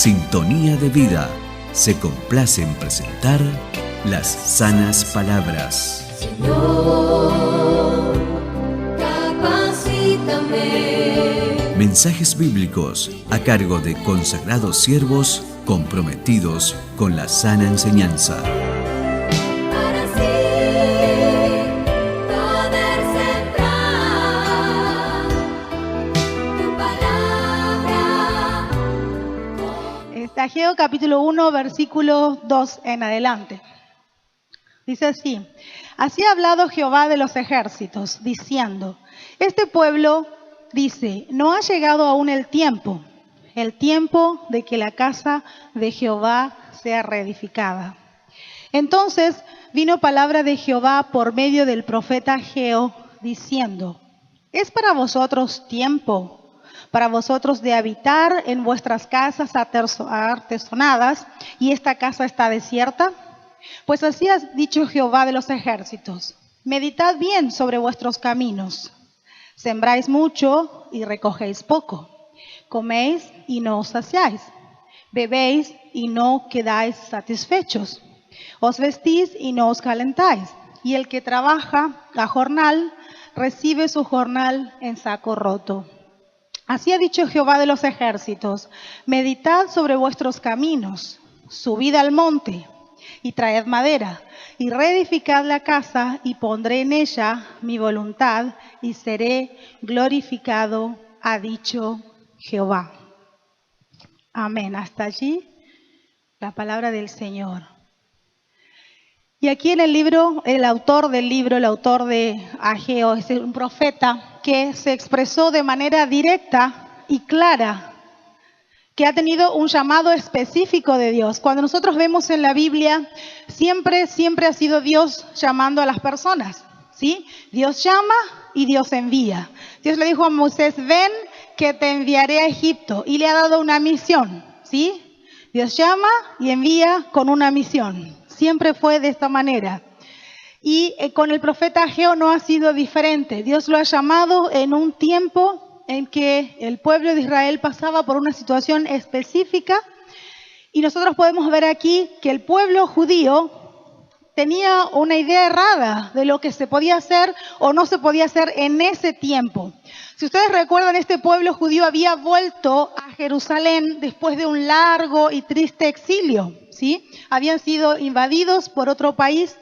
Sintonía de Vida se complace en presentar las sanas palabras. Señor, capacítame. Mensajes bíblicos a cargo de consagrados siervos comprometidos con la sana enseñanza. Para así poder sembrar tu palabra. Ageo capítulo 1, versículo 2 en adelante. Dice así: así ha hablado Jehová de los ejércitos, diciendo: este pueblo dice, no ha llegado aún el tiempo de que la casa de Jehová sea reedificada. Entonces vino palabra de Jehová por medio del profeta Ageo, diciendo: ¿es para vosotros tiempo, para vosotros de habitar en vuestras casas artesonadas, y esta casa está desierta? Pues así ha dicho Jehová de los ejércitos: meditad bien sobre vuestros caminos. Sembráis mucho y recogéis poco. Coméis y no os saciáis. Bebéis y no quedáis satisfechos. Os vestís y no os calentáis. Y el que trabaja a jornal recibe su jornal en saco roto. Así ha dicho Jehová de los ejércitos: meditad sobre vuestros caminos. Subid al monte y traed madera, y reedificad la casa, y pondré en ella mi voluntad, y seré glorificado, ha dicho Jehová. Amén. Hasta allí la palabra del Señor. Y aquí en el libro, el autor de Ageo, es un profeta que se expresó de manera directa y clara, que ha tenido un llamado específico de Dios. Cuando nosotros vemos en la Biblia, siempre ha sido Dios llamando a las personas, ¿sí? Dios llama y Dios envía. Dios le dijo a Moisés: ven que te enviaré a Egipto, y le ha dado una misión, ¿sí? Dios llama y envía con una misión. Siempre fue de esta manera. Y con el profeta Ageo no ha sido diferente. Dios lo ha llamado en un tiempo en que el pueblo de Israel pasaba por una situación específica, y nosotros podemos ver aquí que el pueblo judío tenía una idea errada de lo que se podía hacer o no se podía hacer en ese tiempo. Si ustedes recuerdan, este pueblo judío había vuelto a Jerusalén después de un largo y triste exilio, ¿sí? Habían sido invadidos por otro país,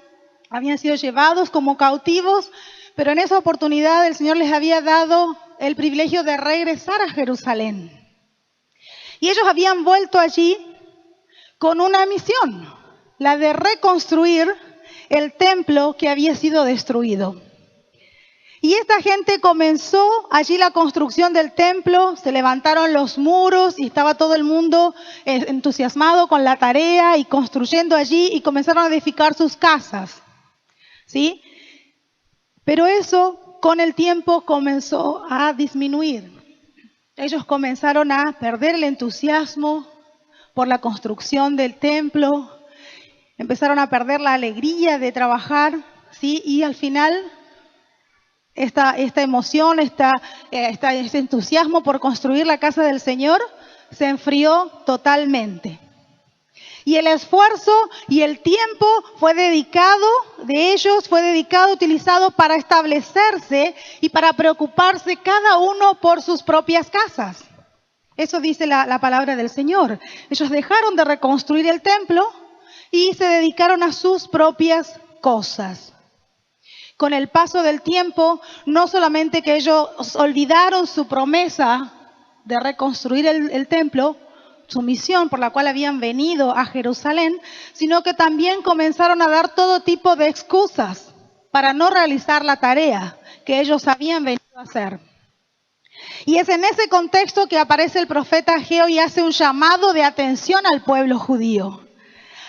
habían sido llevados como cautivos, pero en esa oportunidad el Señor les había dado el privilegio de regresar a Jerusalén. Y ellos habían vuelto allí con una misión, la de reconstruir el templo que había sido destruido. Y esta gente comenzó allí la construcción del templo, se levantaron los muros y estaba todo el mundo entusiasmado con la tarea y construyendo allí, y comenzaron a edificar sus casas, ¿sí? Pero eso con el tiempo comenzó a disminuir. Ellos comenzaron a perder el entusiasmo por la construcción del templo, empezaron a perder la alegría de trabajar, ¿sí? Y al final esta emoción, este entusiasmo por construir la casa del Señor se enfrió totalmente. Y el esfuerzo y el tiempo utilizado para establecerse y para preocuparse cada uno por sus propias casas. Eso dice la palabra del Señor. Ellos dejaron de reconstruir el templo y se dedicaron a sus propias cosas. Con el paso del tiempo, no solamente que ellos olvidaron su promesa de reconstruir el templo, su misión por la cual habían venido a Jerusalén, sino que también comenzaron a dar todo tipo de excusas para no realizar la tarea que ellos habían venido a hacer. Y es en ese contexto que aparece el profeta Ageo y hace un llamado de atención al pueblo judío.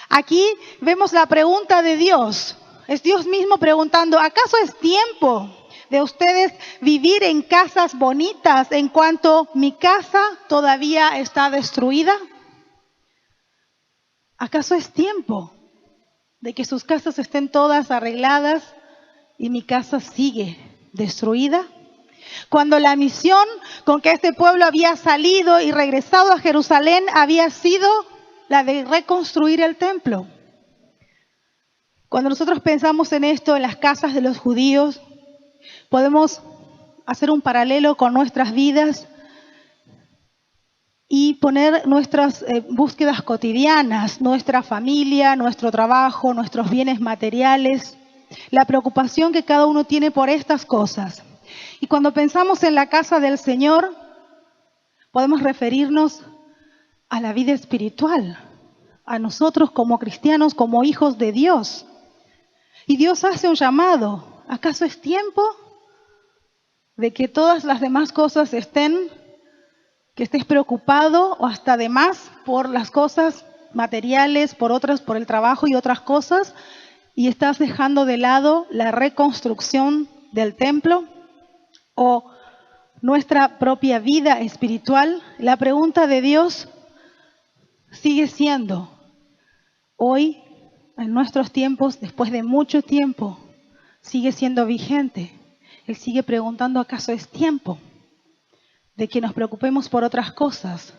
Aquí vemos la pregunta de Dios. Es Dios mismo preguntando: ¿acaso es tiempo de ustedes vivir en casas bonitas en cuanto mi casa todavía está destruida? ¿Acaso es tiempo de que sus casas estén todas arregladas y mi casa sigue destruida? Cuando la misión con que este pueblo había salido y regresado a Jerusalén había sido la de reconstruir el templo. Cuando nosotros pensamos en esto, en las casas de los judíos, podemos hacer un paralelo con nuestras vidas y poner nuestras búsquedas cotidianas, nuestra familia, nuestro trabajo, nuestros bienes materiales, la preocupación que cada uno tiene por estas cosas. Y cuando pensamos en la casa del Señor, podemos referirnos a la vida espiritual, a nosotros como cristianos, como hijos de Dios. Y Dios hace un llamado. ¿Acaso es tiempo de que todas las demás cosas que estés preocupado o hasta de más por las cosas materiales, por el trabajo y otras cosas, y estás dejando de lado la reconstrucción del templo o nuestra propia vida espiritual? La pregunta de Dios sigue siendo, hoy, en nuestros tiempos, después de mucho tiempo, sigue siendo vigente. Él sigue preguntando, ¿acaso es tiempo de que nos preocupemos por otras cosas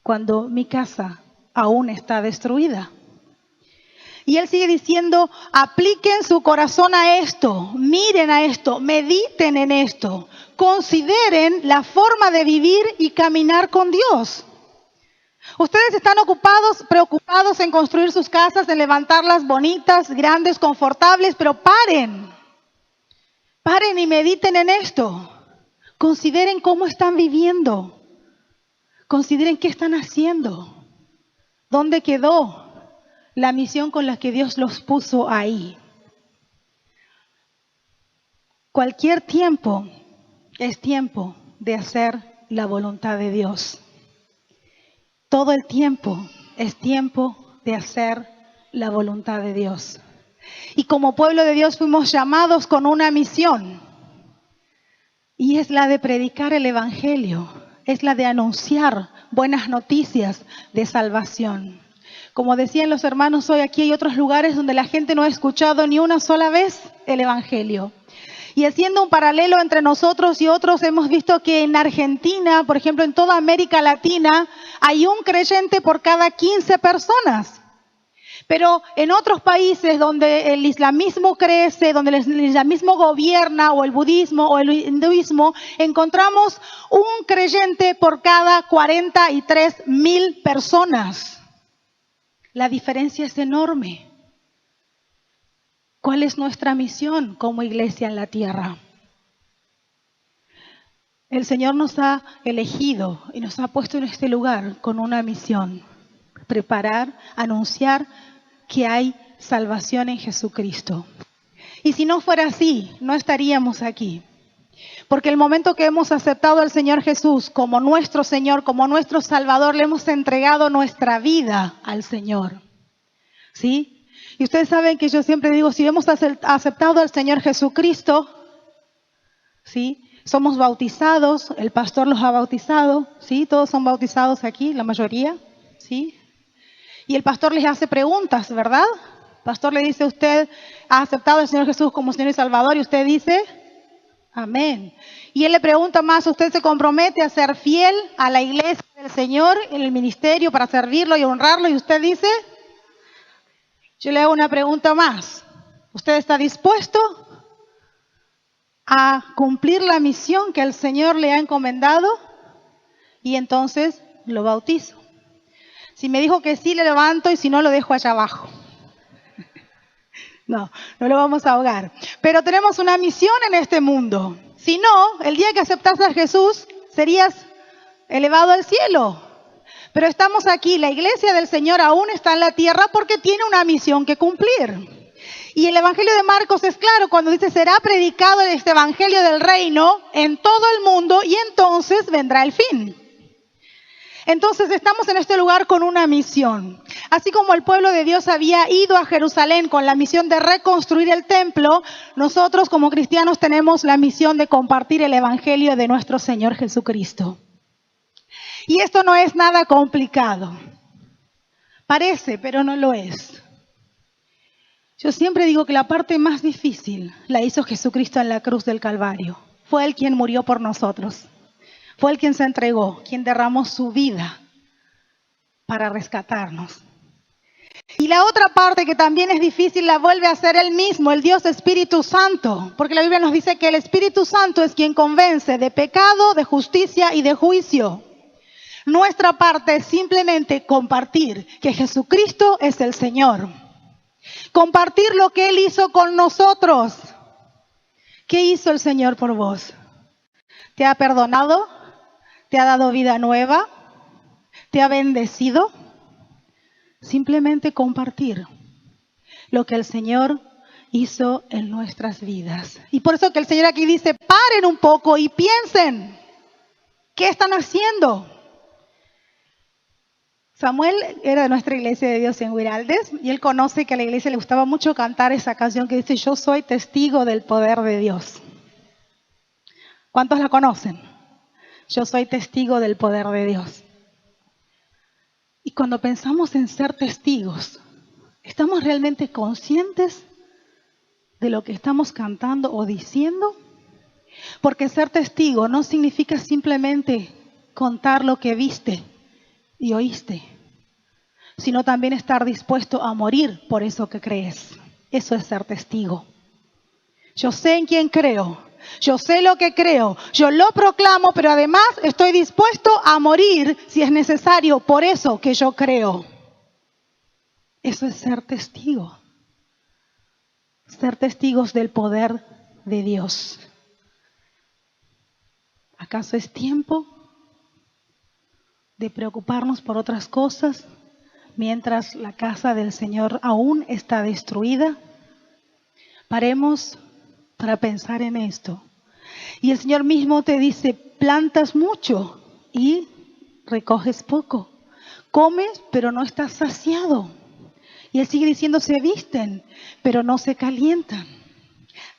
cuando mi casa aún está destruida? Y Él sigue diciendo, apliquen su corazón a esto, miren a esto, mediten en esto, consideren la forma de vivir y caminar con Dios. Ustedes están preocupados en construir sus casas, en levantarlas bonitas, grandes, confortables, pero paren y mediten en esto. Consideren cómo están viviendo. Consideren qué están haciendo. ¿Dónde quedó la misión con la que Dios los puso ahí? Cualquier tiempo es tiempo de hacer la voluntad de Dios. Todo el tiempo es tiempo de hacer la voluntad de Dios. Y como pueblo de Dios fuimos llamados con una misión. Y es la de predicar el Evangelio. Es la de anunciar buenas noticias de salvación. Como decían los hermanos hoy, aquí hay otros lugares donde la gente no ha escuchado ni una sola vez el Evangelio. Y haciendo un paralelo entre nosotros y otros, hemos visto que en Argentina, por ejemplo, en toda América Latina, hay un creyente por cada 15 personas. Pero en otros países donde el islamismo crece, donde el islamismo gobierna, o el budismo o el hinduismo, encontramos un creyente por cada 43,000 personas. La diferencia es enorme. ¿Cuál es nuestra misión como iglesia en la tierra? El Señor nos ha elegido y nos ha puesto en este lugar con una misión: preparar, anunciar que hay salvación en Jesucristo. Y si no fuera así, no estaríamos aquí. Porque el momento que hemos aceptado al Señor Jesús como nuestro Señor, como nuestro Salvador, le hemos entregado nuestra vida al Señor. ¿Sí? Y ustedes saben que yo siempre digo, si hemos aceptado al Señor Jesucristo, ¿sí? Somos bautizados, el pastor los ha bautizado, ¿sí? Todos son bautizados aquí, la mayoría, ¿sí? Y el pastor les hace preguntas, ¿verdad? El pastor le dice, ¿usted ha aceptado al Señor Jesús como Señor y Salvador? Y usted dice, amén. Y él le pregunta más, ¿usted se compromete a ser fiel a la iglesia del Señor en el ministerio para servirlo y honrarlo? Y usted dice, yo le hago una pregunta más. ¿Usted está dispuesto a cumplir la misión que el Señor le ha encomendado? Y entonces lo bautizo. Si me dijo que sí, le levanto, y si no, lo dejo allá abajo. No lo vamos a ahogar. Pero tenemos una misión en este mundo. Si no, el día que aceptas a Jesús, serías elevado al cielo. Pero estamos aquí, la iglesia del Señor aún está en la tierra porque tiene una misión que cumplir. Y el Evangelio de Marcos es claro cuando dice, será predicado este Evangelio del reino en todo el mundo y entonces vendrá el fin. Entonces estamos en este lugar con una misión. Así como el pueblo de Dios había ido a Jerusalén con la misión de reconstruir el templo, nosotros como cristianos tenemos la misión de compartir el Evangelio de nuestro Señor Jesucristo. Y esto no es nada complicado. Parece, pero no lo es. Yo siempre digo que la parte más difícil la hizo Jesucristo en la cruz del Calvario. fue Él quien murió por nosotros. Fue Él quien se entregó, quien derramó su vida para rescatarnos. Y la otra parte que también es difícil la vuelve a hacer Él mismo, el Dios Espíritu Santo. Porque la Biblia nos dice que el Espíritu Santo es quien convence de pecado, de justicia y de juicio. Nuestra parte es simplemente compartir que Jesucristo es el Señor. Compartir lo que Él hizo con nosotros. ¿Qué hizo el Señor por vos? ¿Te ha perdonado? ¿Te ha dado vida nueva? ¿Te ha bendecido? Simplemente compartir lo que el Señor hizo en nuestras vidas. Y por eso que el Señor aquí dice, paren un poco y piensen, ¿qué están haciendo? Samuel era de nuestra iglesia de Dios en Huiraldes y él conoce que a la iglesia le gustaba mucho cantar esa canción que dice, yo soy testigo del poder de Dios. ¿Cuántos la conocen? Yo soy testigo del poder de Dios. Y cuando pensamos en ser testigos, ¿estamos realmente conscientes de lo que estamos cantando o diciendo? Porque ser testigo no significa simplemente contar lo que viste y oíste, sino también estar dispuesto a morir por eso que crees. Eso es ser testigo. Yo sé en quién creo, yo sé lo que creo, yo lo proclamo, pero además estoy dispuesto a morir si es necesario por eso que yo creo. Eso es ser testigo. Ser testigos del poder de Dios. ¿Acaso es tiempo de preocuparnos por otras cosas mientras la casa del Señor aún está destruida? Paremos para pensar en esto. Y el Señor mismo te dice, plantas mucho y recoges poco. Comes, pero no estás saciado. Y Él sigue diciendo, se visten, pero no se calientan.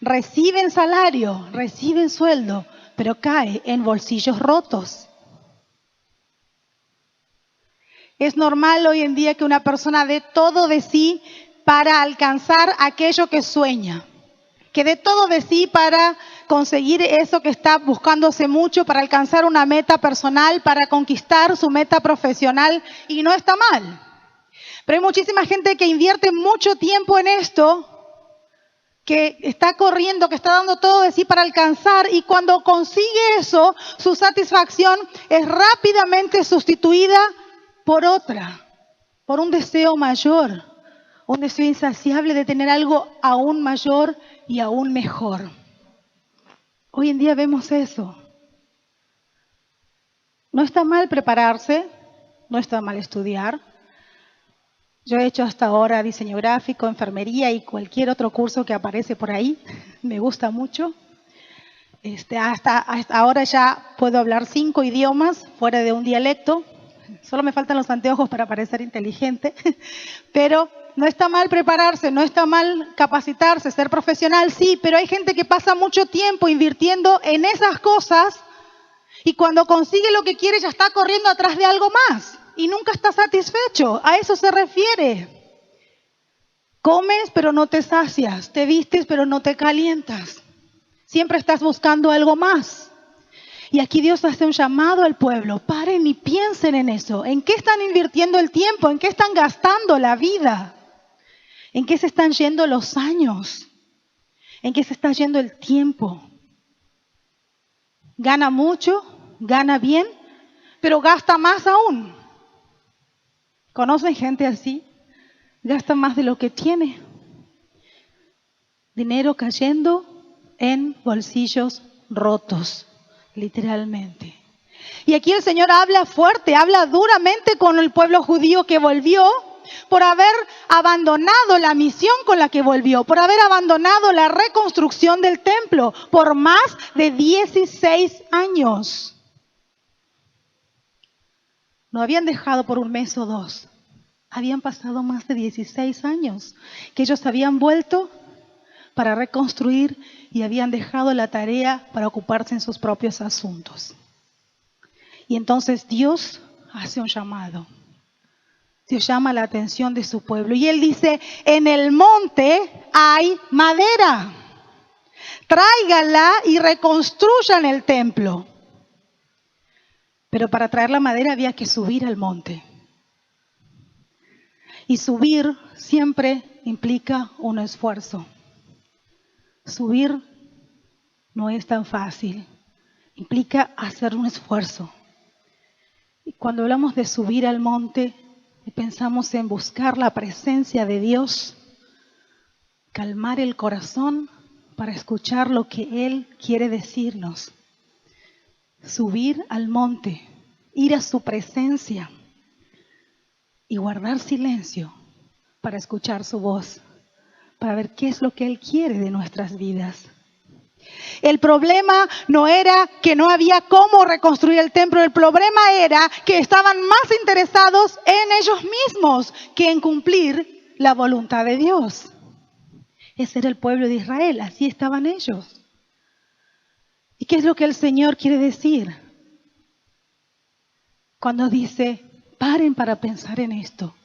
Reciben salario, reciben sueldo, pero cae en bolsillos rotos. Es normal hoy en día que una persona dé todo de sí para alcanzar aquello que sueña. Que dé todo de sí para conseguir eso que está buscándose mucho, para alcanzar una meta personal, para conquistar su meta profesional. Y no está mal. Pero hay muchísima gente que invierte mucho tiempo en esto, que está corriendo, que está dando todo de sí para alcanzar, y cuando consigue eso, su satisfacción es rápidamente sustituida por otra, por un deseo mayor, un deseo insaciable de tener algo aún mayor y aún mejor. Hoy en día vemos eso. No está mal prepararse, no está mal estudiar. Yo he hecho hasta ahora diseño gráfico, enfermería y cualquier otro curso que aparece por ahí. Me gusta mucho. Hasta ahora ya puedo hablar 5 idiomas fuera de un dialecto. Solo me faltan los anteojos para parecer inteligente. Pero no está mal prepararse, no está mal capacitarse, ser profesional, sí. Pero hay gente que pasa mucho tiempo invirtiendo en esas cosas y cuando consigue lo que quiere ya está corriendo atrás de algo más. Y nunca está satisfecho. A eso se refiere. Comes, pero no te sacias. Te vistes, pero no te calientas. Siempre estás buscando algo más. Y aquí Dios hace un llamado al pueblo. Paren y piensen en eso. ¿En qué están invirtiendo el tiempo? ¿En qué están gastando la vida? ¿En qué se están yendo los años? ¿En qué se está yendo el tiempo? Gana mucho, gana bien, pero gasta más aún. ¿Conocen gente así? Gasta más de lo que tiene. Dinero cayendo en bolsillos rotos, literalmente. Y aquí el Señor habla fuerte, habla duramente con el pueblo judío que volvió por haber abandonado la misión con la que volvió, por haber abandonado la reconstrucción del templo por más de 16 años. No habían dejado por un mes o dos. Habían pasado más de 16 años que ellos habían vuelto para reconstruir y habían dejado la tarea para ocuparse en sus propios asuntos. Y entonces Dios hace un llamado. Dios llama la atención de su pueblo. Y Él dice, en el monte hay madera. tráiganla y reconstruyan el templo. Pero para traer la madera había que subir al monte. Y subir siempre implica un esfuerzo. Subir no es tan fácil, implica hacer un esfuerzo. Y cuando hablamos de subir al monte, pensamos en buscar la presencia de Dios, calmar el corazón para escuchar lo que Él quiere decirnos. Subir al monte, ir a su presencia y guardar silencio para escuchar su voz, para ver qué es lo que Él quiere de nuestras vidas. El problema no era que no había cómo reconstruir el templo, el problema era que estaban más interesados en ellos mismos que en cumplir la voluntad de Dios. Ese era el pueblo de Israel, así estaban ellos. ¿Y qué es lo que el Señor quiere decir? Cuando dice, paren para pensar en esto,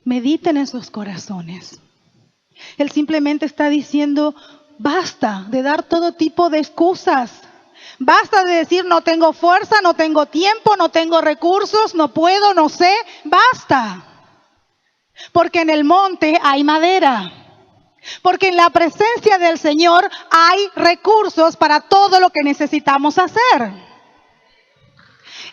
mediten en sus corazones. Él simplemente está diciendo, basta de dar todo tipo de excusas. Basta de decir no tengo fuerza, no tengo tiempo, no tengo recursos, no puedo, no sé. Basta. Porque en el monte hay madera. Porque en la presencia del Señor hay recursos para todo lo que necesitamos hacer.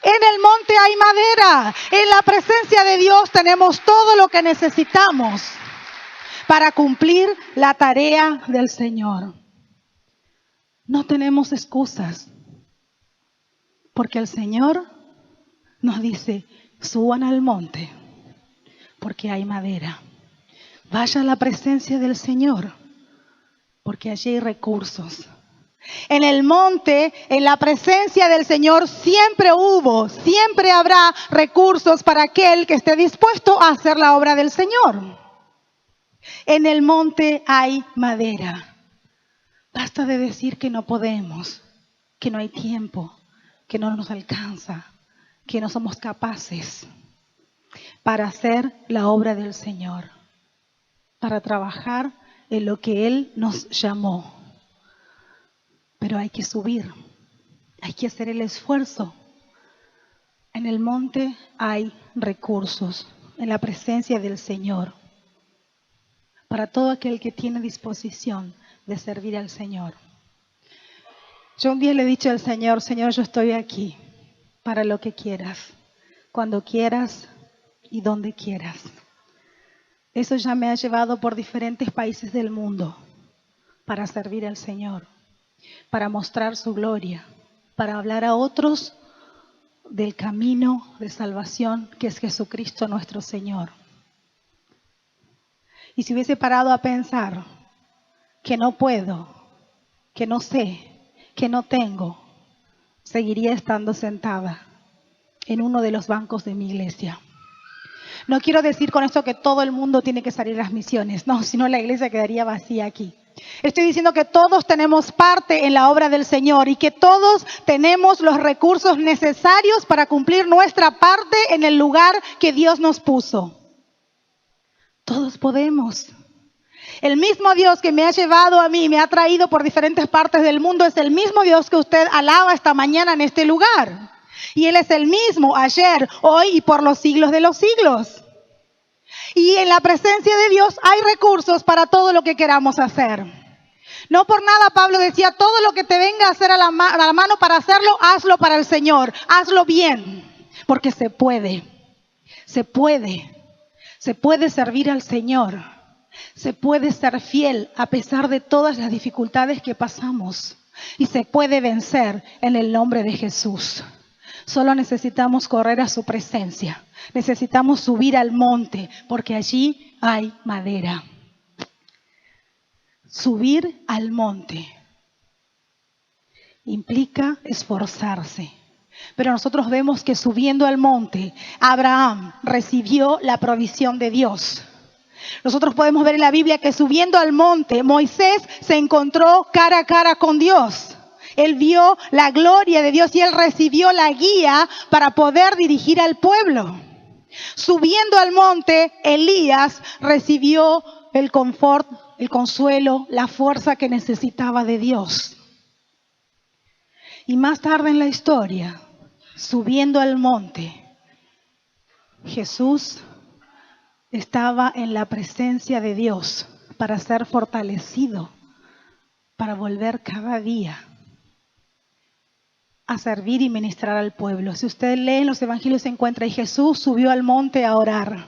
En el monte hay madera. En la presencia de Dios tenemos todo lo que necesitamos para cumplir la tarea del Señor. No tenemos excusas, porque el Señor nos dice, suban al monte, porque hay madera. Vaya a la presencia del Señor, porque allí hay recursos. En el monte, en la presencia del Señor, siempre habrá recursos para aquel que esté dispuesto a hacer la obra del Señor. En el monte hay madera. Basta de decir que no podemos, que no hay tiempo, que no nos alcanza, que no somos capaces para hacer la obra del Señor, para trabajar en lo que Él nos llamó. Pero hay que subir, hay que hacer el esfuerzo. En el monte hay recursos, en la presencia del Señor, para todo aquel que tiene disposición de servir al Señor. Yo un día le he dicho al Señor, Señor, yo estoy aquí para lo que quieras, cuando quieras y donde quieras. Eso ya me ha llevado por diferentes países del mundo para servir al Señor, para mostrar su gloria, para hablar a otros del camino de salvación que es Jesucristo nuestro Señor. Y si hubiese parado a pensar que no puedo, que no sé, que no tengo, seguiría estando sentada en uno de los bancos de mi iglesia. No quiero decir con esto que todo el mundo tiene que salir a las misiones, no, si no la iglesia quedaría vacía aquí. Estoy diciendo que todos tenemos parte en la obra del Señor y que todos tenemos los recursos necesarios para cumplir nuestra parte en el lugar que Dios nos puso. Todos podemos. El mismo Dios que me ha llevado a mí, me ha traído por diferentes partes del mundo, es el mismo Dios que usted alaba esta mañana en este lugar. Y Él es el mismo ayer, hoy y por los siglos de los siglos. Y en la presencia de Dios hay recursos para todo lo que queramos hacer. No por nada Pablo decía, todo lo que te venga a hacer a la mano para hacerlo, hazlo para el Señor. Hazlo bien, porque se puede. Se puede. Se puede servir al Señor, se puede ser fiel a pesar de todas las dificultades que pasamos y se puede vencer en el nombre de Jesús. Solo necesitamos correr a su presencia, necesitamos subir al monte porque allí hay madera. Subir al monte implica esforzarse. Pero nosotros vemos que subiendo al monte, Abraham recibió la provisión de Dios. Nosotros podemos ver en la Biblia que subiendo al monte, Moisés se encontró cara a cara con Dios. Él vio la gloria de Dios y él recibió la guía para poder dirigir al pueblo. Subiendo al monte, Elías recibió el confort el consuelo, la fuerza que necesitaba de Dios. Y más tarde en la historia, subiendo al monte, Jesús estaba en la presencia de Dios para ser fortalecido, para volver cada día a servir y ministrar al pueblo. Si usted lee en los evangelios se encuentra, y Jesús subió al monte a orar.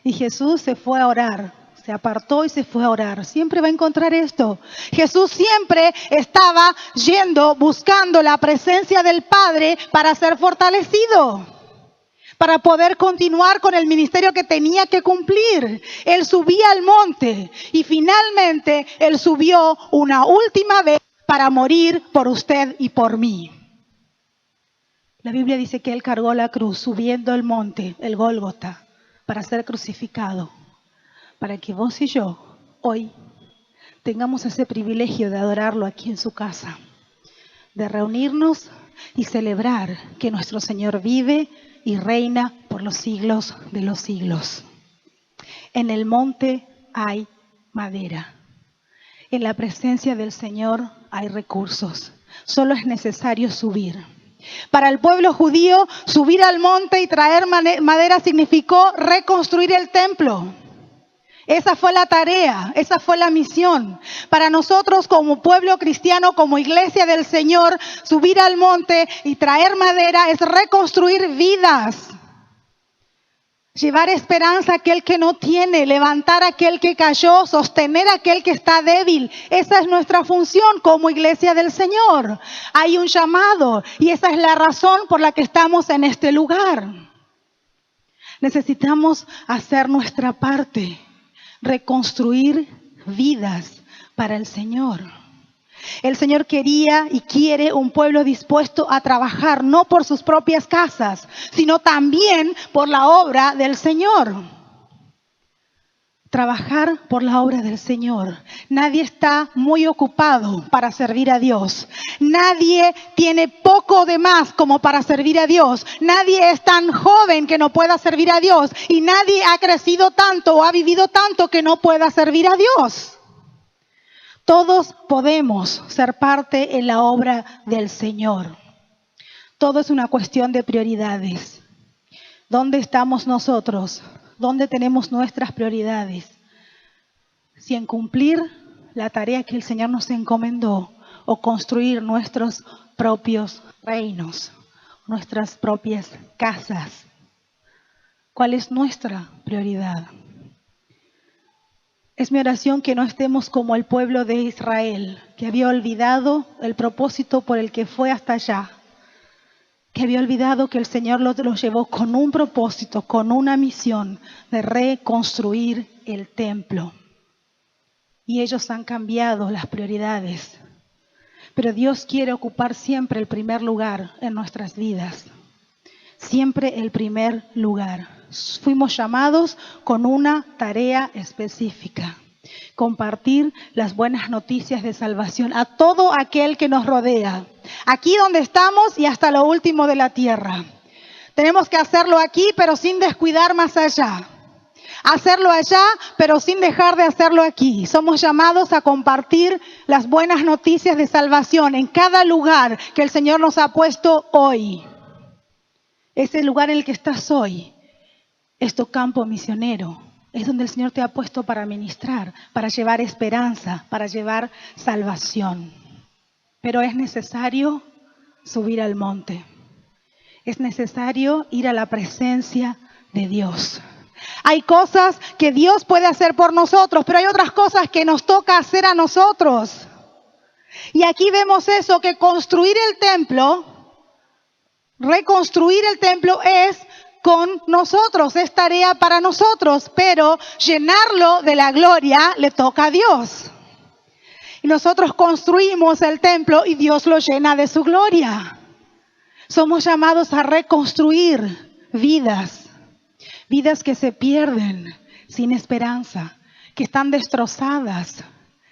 Y Jesús se fue a orar, se apartó y se fue a orar. Siempre va a encontrar esto. Jesús siempre estaba yendo, buscando la presencia del Padre para ser fortalecido, para poder continuar con el ministerio que tenía que cumplir. Él subía al monte y finalmente Él subió una última vez para morir por usted y por mí. La Biblia dice que Él cargó la cruz subiendo el monte, el Gólgota, para ser crucificado, para que vos y yo hoy tengamos ese privilegio de adorarlo aquí en su casa, de reunirnos y celebrar que nuestro Señor vive y reina por los siglos de los siglos. En el monte hay madera. En la presencia del Señor hay recursos. Solo es necesario subir. Para el pueblo judío, subir al monte y traer madera significó reconstruir el templo. Esa fue la tarea, esa fue la misión. Para nosotros como pueblo cristiano, como iglesia del Señor, subir al monte y traer madera es reconstruir vidas. Llevar esperanza a aquel que no tiene, levantar a aquel que cayó, sostener a aquel que está débil. Esa es nuestra función como iglesia del Señor. Hay un llamado y esa es la razón por la que estamos en este lugar. Necesitamos hacer nuestra parte, reconstruir vidas para el Señor. El Señor quería y quiere un pueblo dispuesto a trabajar no por sus propias casas, sino también por la obra del Señor. Trabajar por la obra del Señor. Nadie está muy ocupado para servir a Dios. Nadie tiene poco de más como para servir a Dios. Nadie es tan joven que no pueda servir a Dios. Y nadie ha crecido tanto o ha vivido tanto que no pueda servir a Dios. Todos podemos ser parte en la obra del Señor. Todo es una cuestión de prioridades. ¿Dónde estamos nosotros? ¿Dónde tenemos nuestras prioridades? Si en cumplir la tarea que el Señor nos encomendó o construir nuestros propios reinos, nuestras propias casas. ¿Cuál es nuestra prioridad? Es mi oración que no estemos como el pueblo de Israel, que había olvidado el propósito por el que fue hasta allá, que había olvidado que el Señor los llevó con un propósito, con una misión de reconstruir el templo. Y ellos han cambiado las prioridades. Pero Dios quiere ocupar siempre el primer lugar en nuestras vidas. Siempre el primer lugar. Fuimos llamados con una tarea específica. Compartir las buenas noticias de salvación a todo aquel que nos rodea. Aquí donde estamos y hasta lo último de la tierra. Tenemos que hacerlo aquí, pero sin descuidar más allá. Hacerlo allá, pero sin dejar de hacerlo aquí. Somos llamados a compartir las buenas noticias de salvación en cada lugar que el Señor nos ha puesto hoy. Ese lugar en el que estás hoy es tu campo misionero. Es donde el Señor te ha puesto para ministrar, para llevar esperanza, para llevar salvación. Pero es necesario subir al monte. Es necesario ir a la presencia de Dios. Hay cosas que Dios puede hacer por nosotros, pero hay otras cosas que nos toca hacer a nosotros. Y aquí vemos eso, que construir el templo, reconstruir el templo es con nosotros, es tarea para nosotros, pero llenarlo de la gloria le toca a Dios. Y nosotros construimos el templo y Dios lo llena de su gloria. Somos llamados a reconstruir vidas. Vidas que se pierden sin esperanza, que están destrozadas,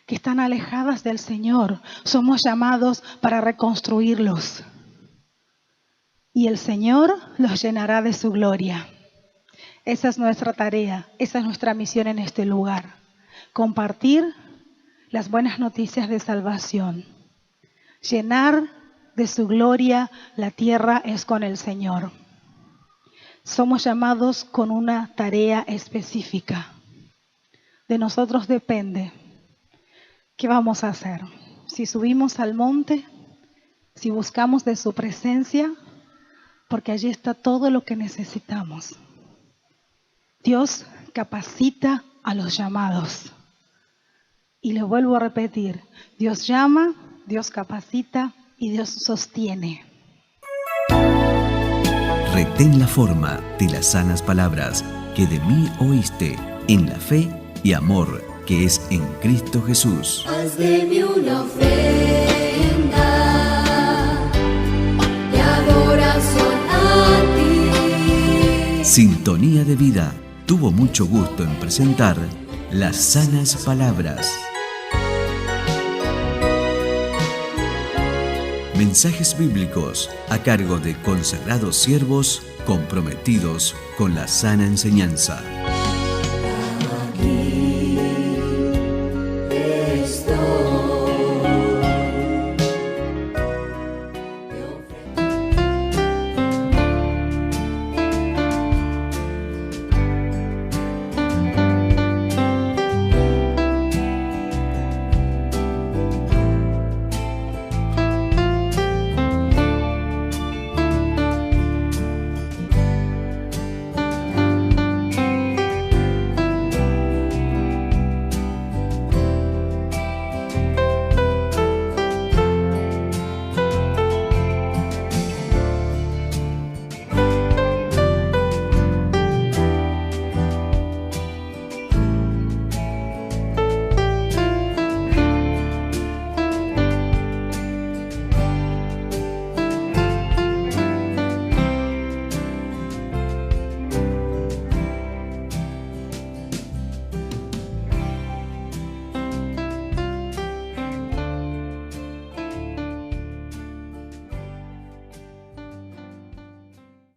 que están alejadas del Señor. Somos llamados para reconstruirlos. Y el Señor los llenará de su gloria. Esa es nuestra tarea, esa es nuestra misión en este lugar. compartir las buenas noticias de salvación, llenar de su gloria la tierra es con el Señor. Somos llamados con una tarea específica. De nosotros depende qué vamos a hacer. Si subimos al monte, si buscamos de su presencia, porque allí está todo lo que necesitamos. Dios capacita a los llamados. Y le vuelvo a repetir, Dios llama, Dios capacita y Dios sostiene. Retén la forma de las sanas palabras que de mí oíste, en la fe y amor que es en Cristo Jesús. Haz de mí una ofrenda de adoración a ti. Sintonía de Vida tuvo mucho gusto en presentar las sanas palabras. Mensajes bíblicos a cargo de consagrados siervos comprometidos con la sana enseñanza.